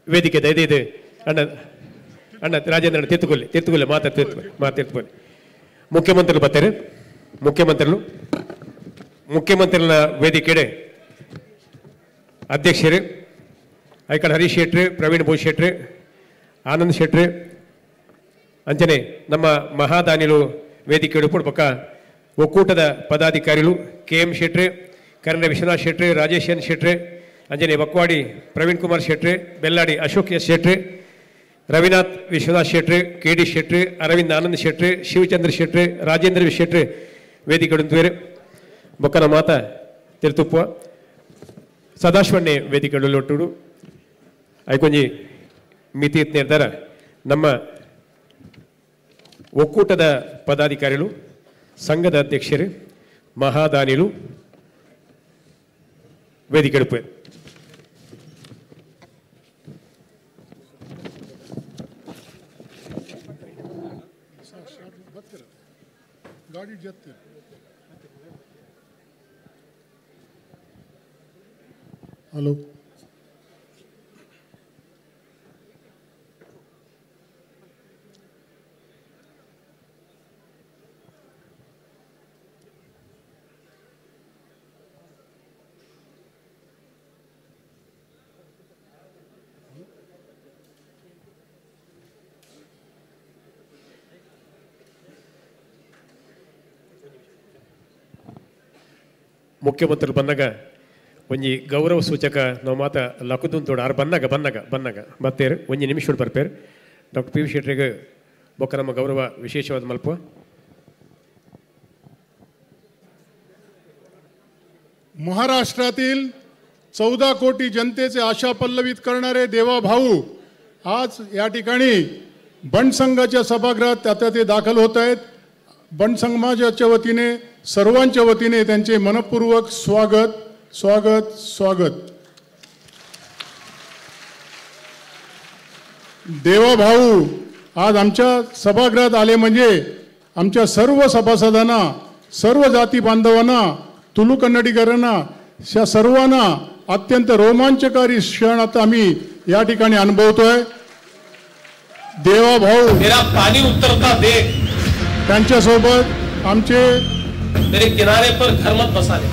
ವೇದಿಕೆ ದಯದಿದೆ ಅಣ್ಣ ಅಣ್ಣ ರಾಜೇಂದ್ರ ಅಣ್ಣ ತೀರ್ಥಗೊಳ್ಳಿ ಮಾತಾಡ್ತೀರ್ಕೊಳ್ಳಿ ಮುಖ್ಯಮಂತ್ರಿಗಳು ಬರ್ತಾರೆ ಮುಖ್ಯಮಂತ್ರಿಗಳ ವೇದಿಕೆಡೆ ಅಧ್ಯಕ್ಷರು ಐಕಡೆ ಹರೀಶ್ ಶೆಟ್ಟಿ ಪ್ರವೀಣ್ ಭೂಷ್ ಶೆಟ್ಟಿ ಆನಂದ್ ಶೆಟ್ಟಿ ಅಂಚನೆ ನಮ್ಮ ಮಹಾದಾನಿಲು ವೇದಿಕೆ ಪಕ್ಕ ಒಕ್ಕೂಟದ ಪದಾಧಿಕಾರಿಗಳು KM Shetty Karna Vishwanath Shetty Rajesh N Shetty Anjane Bakwadi Praveen Kumar Shetty Belladi Ashok S Shetty Ravinath Vishwanath Shetty KD Shetty Aravind Anand Shetty Shivachandra Shetty Rajendra Shetty ವೇದಿಕೆ ಬೊಕ್ಕನ ಮಾತ ತಿರುತುಪ್ಪ ಸದಾಶಿವಣ್ಣೆ ವೇದಿಕೆಗಳು ಒಟ್ಟುಡು ಐಕೊಂಜಿ ಮಿತಿ ನಿರ್ಧಾರ ನಮ್ಮ ಒಕ್ಕೂಟದ ಪದಾಧಿಕಾರಿಗಳು ಸಂಘದ ಅಧ್ಯಕ್ಷರು ಮಹಾದಾನಿಗಳು ವೇದಿಕೆ ಹಲೋ ಮುಖ್ಯಮಂತ್ರಿ ಬಂದಾಗ ಒಂಜಿ ಗೌರವ ಸೂಚಕ ನಾವು ಮಾತ ಲಕುದು ತೋಡ ಆರು ಬನ್ನಾಗ ಬರ್ತೇರು ಒಂಜಿ ನಿಮಿಷ ಬರ್ಪೇರು ಡಾಕ್ಟರ್ PV ಶೆಟ್ಟಿಗೆ ಬೊಕ್ಕ ನಮ್ಮ ಗೌರವ ವಿಶೇಷವಾದ ಮಲ್ಪ महाराष्ट्रातील 14 कोटी जनतेचे आशा पल्लवित करणारे देवा भाऊ आज या ठिकाणी बंडसंघाच्या सभागृहात आता ते दाखल होत आहेत. बंड समाजाच्या वतीने सर्वांच्या वतीने त्यांचे मनपूर्वक स्वागत स्वागत स्वागत. देवा भाऊ आज आमच्या सभागृहात आले म्हणजे आमच्या सर्व सभासदांना सर्व जाती बांधवांना तुलू कन्नडीकरांना या सर्वांना अत्यंत रोमांचकारी क्षण आता आम्ही या ठिकाणी अनुभवतोय. देवा भाऊ मेरा पानी उतरता देख त्यांच्या सोबत आमचे मेरे किनारे पर घर मत बसा ले.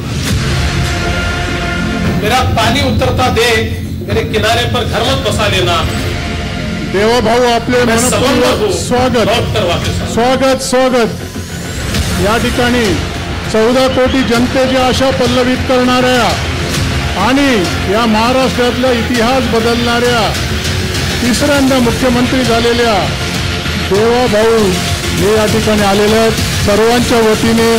मेरा पानी उतरता देख मेरे किनारे पर घर मत बसा लेना. देवा भाऊ आपले मनपूर्वक स्वागत स्वागत स्वागत. या ठिकाणी 14 कोटी जनतेची आशा पल्लवित करणाऱ्या आणि या महाराष्ट्रातला इतिहास बदलणाऱ्या तिसऱ्यांदा मुख्यमंत्री झालेल्या देवा भाऊ हे या ठिकाणी आलेले आहेत. सर्वांच्या वतीने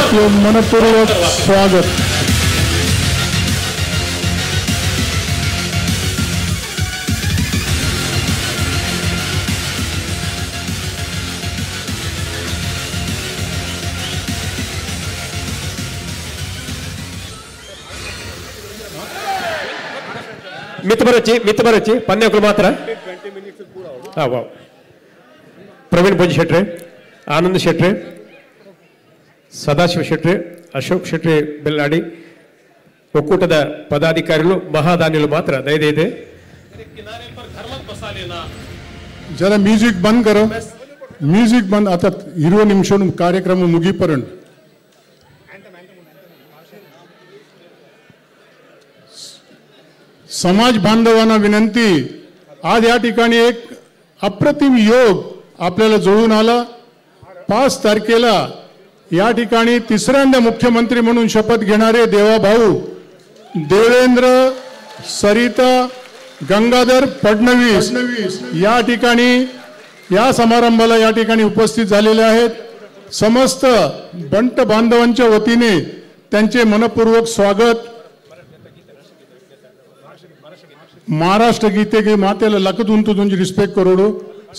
आपले मनपूर्वक स्वागत. ಮಿತ್ ಬರಚ್ಚಿ ಪನ್ನೆಗಳು ಮಾತ್ರ. ವಾವ್. ಪ್ರವೀಣ್ ಭೋಜ್ ಶೆಟ್ಟಿ ಆನಂದ್ ಶೆಟ್ಟಿ ಸದಾಶಿವ ಶೆಟ್ಟಿ ಅಶೋಕ್ ಶೆಟ್ಟಿ ಬೆಲ್ಲಾಡಿ ಒಕ್ಕೂಟದ ಪದಾಧಿಕಾರಿಗಳು ಮಹಾದಾನಿಗಳು ಮಾತ್ರ ದಯವಿದೆ. जरा म्युझिक बंद करो. म्युझिक बंद. आता 20 निमिषांनी कार्यक्रम मुगीपर्यंत समाज बांधवांना विनंती. आज या ठिकाणी एक अप्रतिम योग आपल्याला जुळून आला. 5 तारखेला या ठिकाणी तिसऱ्यांदा मुख्यमंत्री म्हणून शपथ घेणारे देवा भाऊ देवेंद्र सरिता गंगाधर फडणवीस या ठिकाणी या समारंभाला या ठिकाणी उपस्थित झालेले आहेत. समस्त बंट बांधवांच्या वतीने त्यांचे मनपूर्वक स्वागत. महाराष्ट्र गीते मातेला लकतून तुझी रिस्पेक्ट करोडो.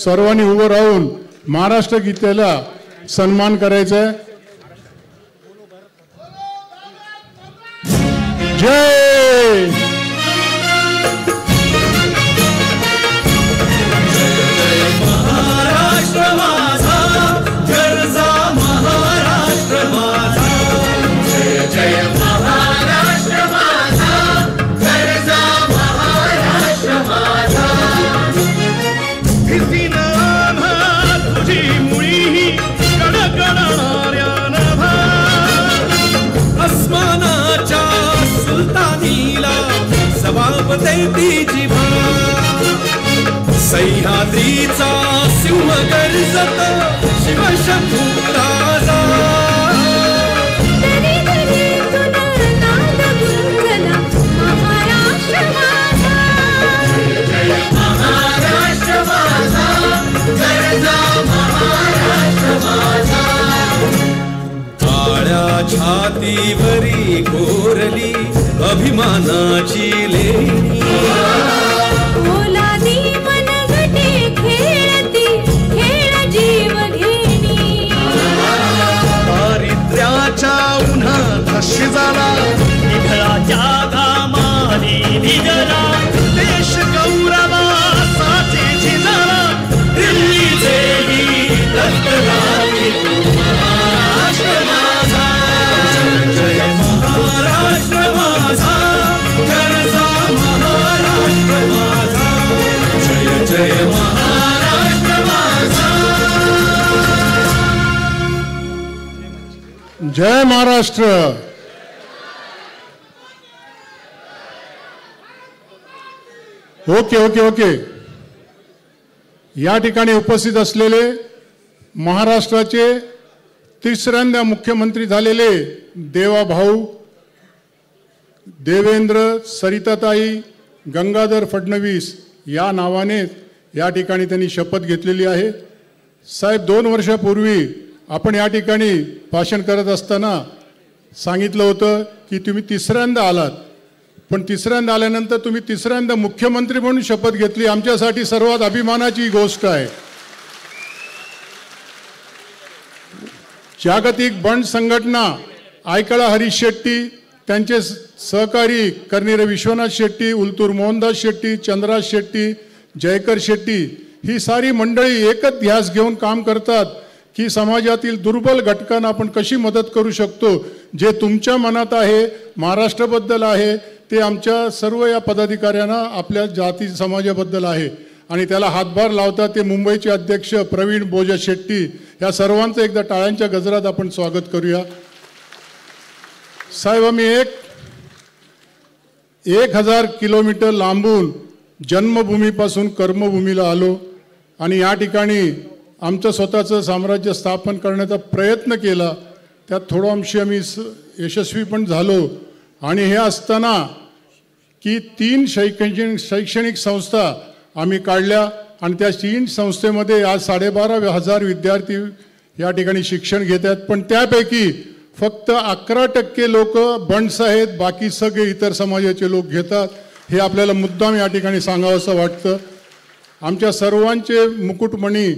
सर्वांनी उभं राहून महाराष्ट्र गीतेला सन्मान करायचा आहे. जय कापते ती जिभा सह्याद्रीचा सिंह गर्जत शिवशंभू राजा काळ्या छातीवरी कोरली अभिमानाची लेणी ओलादी मनगटे खेळती खेळ जीव घेणी दारिद्र्याच्या उन्हात शिजाला निधळाच्या घामाने निजला देश गौरवासाठी झिजाला दिल्लीचे गीत लागले महाराष्ट्र माझा जय महाराष्ट्र माझा गरजा महाराष्ट्र माझा जय जय महाराष्ट्र माझा जय महाराष्ट्र. Okay okay okay. या ठिकाणी उपस्थित असलेले महाराष्ट्राचे तिसऱ्यांदा मुख्यमंत्री झालेले देवाभाऊ देवेंद्र सरिताताई गंगाधर फडणवीस या नावाने या ठिकाणी त्यांनी शपथ घेतलेली आहे. साहेब 2 वर्षापूर्वी आपण या ठिकाणी भाषण करत असताना सांगितलं होतं की तुम्ही तिसऱ्यांदा आलात, पण तिसऱ्यांदा आल्यानंतर तुम्ही तिसऱ्यांदा मुख्यमंत्री म्हणून शपथ घेतली. आमच्यासाठी सर्वात अभिमानाची गोष्ट आहे. जागतिक बंड संघटना आयकळा हरीश शेट्टी, त्यांचे सहकारी करणारे विश्वनाथ शेट्टी, उलतूर मोहनदास शेट्टी, चंद्राज शेट्टी, जयकर शेट्टी ही सारी मंडळी एकच ध्यास घेऊन काम करतात की समाजातील दुर्बल घटकांना आपण कशी मदत करू शकतो. जे तुमच्या मनात आहे महाराष्ट्राबद्दल आहे ते आमच्या सर्व या पदाधिकाऱ्यांना आपल्या जाती समाजाबद्दल आहे आणि त्याला हातभार लावतात ते मुंबईचे अध्यक्ष प्रवीण बोजा शेट्टी. या सर्वांचं एकदा टाळ्यांच्या गजरात आपण स्वागत करूया. साहेब आम्ही 1000 किलोमीटर लांबून जन्मभूमीपासून कर्मभूमीला आलो आणि या ठिकाणी आमचं स्वतःचं साम्राज्य स्थापन करण्याचा प्रयत्न केला. त्यात थोडं अंशी आम्ही यशस्वी पण झालो. आणि हे असताना की 3 शैक्षणिक संस्था आम्ही काढल्या आणि त्या 3 संस्थेमध्ये आज 12,500 विद्यार्थी या ठिकाणी शिक्षण घेत आहेत. पण त्यापैकी फक्त 11% लोक बंड्स आहेत, बाकी सगळे इतर समाजाचे लोक घेतात. हे आपल्याला मुद्दाम या ठिकाणी सांगावंसं वाटतं. आमच्या सर्वांचे मुकुटमणी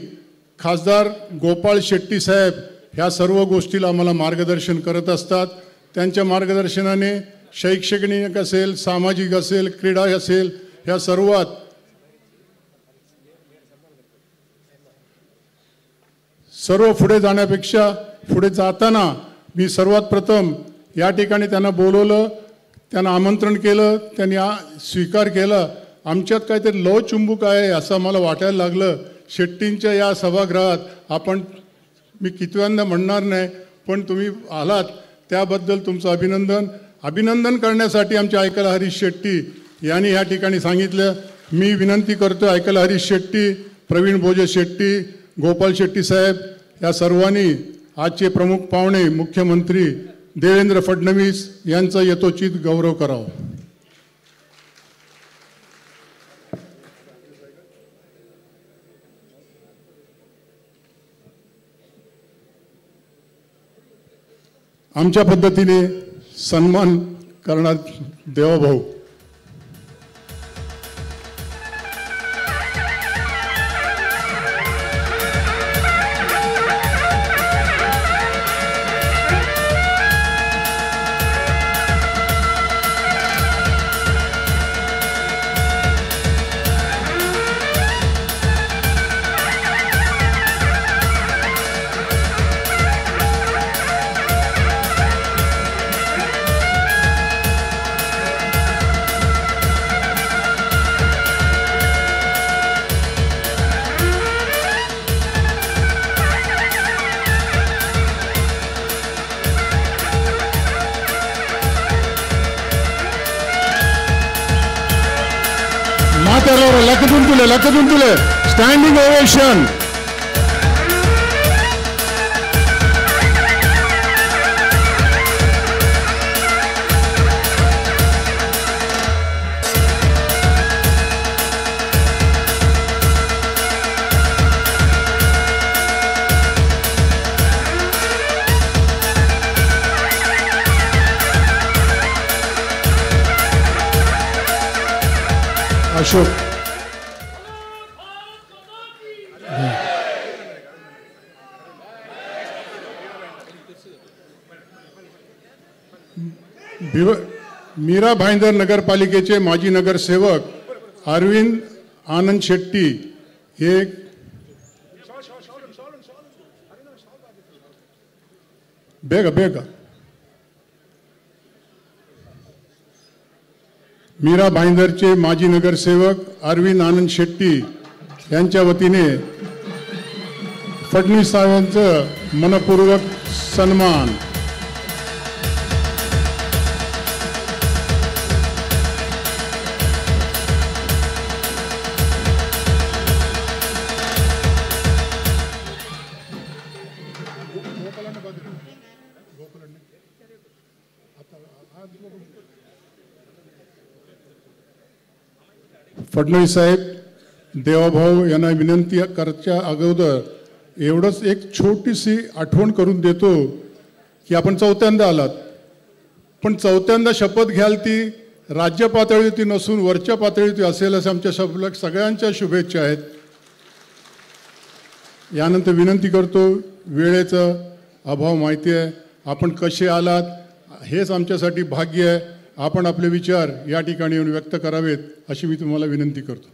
खासदार गोपाळ शेट्टी साहेब ह्या सर्व गोष्टीला आम्हाला मार्गदर्शन करत असतात. त्यांच्या मार्गदर्शनाने शैक्षणिक असेल, सामाजिक असेल, क्रीडा असेल, ह्या सर्व पुढे जाण्यापेक्षा पुढे जाताना मी सर्वात प्रथम या ठिकाणी त्यांना बोलवलं, त्यांना आमंत्रण केलं, त्यांनी स्वीकार केला. आमच्यात काहीतरी लव चुंबक आहे असं मला वाटायला लागलं. शेट्टींच्या या सभागृहात मी कितव्यांदा म्हणणार नाही, पण तुम्ही आलात त्याबद्दल तुमचं अभिनंदन करण्यासाठी आमच्या आयकला हरीश शेट्टी यांनी या ठिकाणी सांगितलं. मी विनंती करतो आयकला हरीश शेट्टी, प्रवीण बोजे शेट्टी, गोपाळ शेट्टी साहेब या सर्वांनी आजचे प्रमुख पाहुणे मुख्यमंत्री देवेंद्र फडणवीस यांचा यथोचित गौरव करावा. आमच्या पद्धतीने सन्मान करणार देवाभाऊ. लखजुंतुले स्टँडिंग ओवेशन. अशोक मीरा भाईंदर नगरपालिकेचे माजी नगरसेवक अरविंद आनंद शेट्टी हे बेगा मीरा भाईंदरचे माजी नगरसेवक अरविंद आनंद शेट्टी यांच्या वतीने फडणवीस साहेबांचं मनपूर्वक सन्मान. फडणवीस साहेब, देवाभाऊ यांना विनंती करायच्या अगोदर एवढंच एक छोटीशी आठवण करून देतो की आपण चौथ्यांदा आलात, पण चौथ्यांदा शपथ घ्याल ती राज्य पातळीवरती नसून वरच्या पातळीवरती असेल असं आमच्या सगळ्यांच्या शुभेच्छा आहेत. यानंतर विनंती करतो, वेळेचा अभाव माहिती आहे, आपण कसे आलात हेच आमच्यासाठी भाग्य आहे. आपण आपले विचार या ठिकाणी येऊन व्यक्त करावेत अशी मी तुम्हाला विनंती करतो.